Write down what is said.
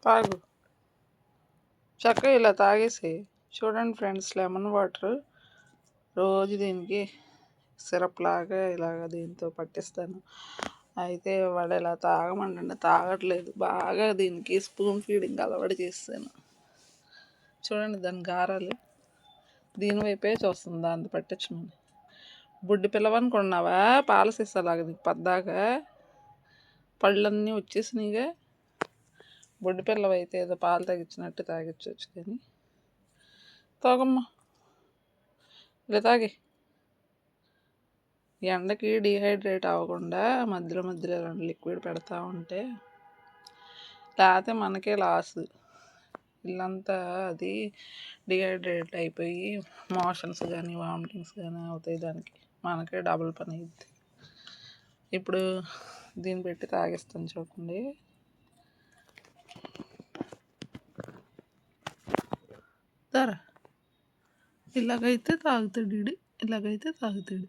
తాగు. చక్కగా ఇలా తాగేసి చూడండి ఫ్రెండ్స్, లెమన్ వాటర్ రోజు దీనికి సిరప్ లాగా ఇలాగ దీంతో పట్టిస్తాను. అయితే వాడు ఇలా తాగమంటే తాగట్లేదు. బాగా దీనికి స్పూన్ ఫీడింగ్ అలవాటు చేస్తాను. చూడండి దాని గారాలు దీని వైపే చూస్తుంది, దాన్ని పట్టించమని. బుడ్డి పిల్లవనుకున్నావా? పాల సీసాలాగా నీకు పద్దాగా పళ్ళన్నీ వచ్చేసినాయిగా. బుడ్డి పిల్లవైతే ఏదో పాలు తాగించినట్టు తాగించవచ్చు, కానీ తాగమ్మా, ఇలా తాగి. ఎండకి డీహైడ్రేట్ అవ్వకుండా మధ్యలో మధ్యలో లిక్విడ్ పెడతా ఉంటే, లేకపోతే మనకే లాస్. ఇల్లంతా అది డీహైడ్రేట్ అయిపోయి మోషన్స్ కానీ వామిటింగ్స్ కానీ అవుతాయి. దానికి మనకే డబుల్ పని అయ్యిద్ది. ఇప్పుడు దీన్ని పెట్టి తాగిస్తాను చూడండి. ఇలాగైతే తాగుతాడు, ఇలాగైతే తాగుతాడు.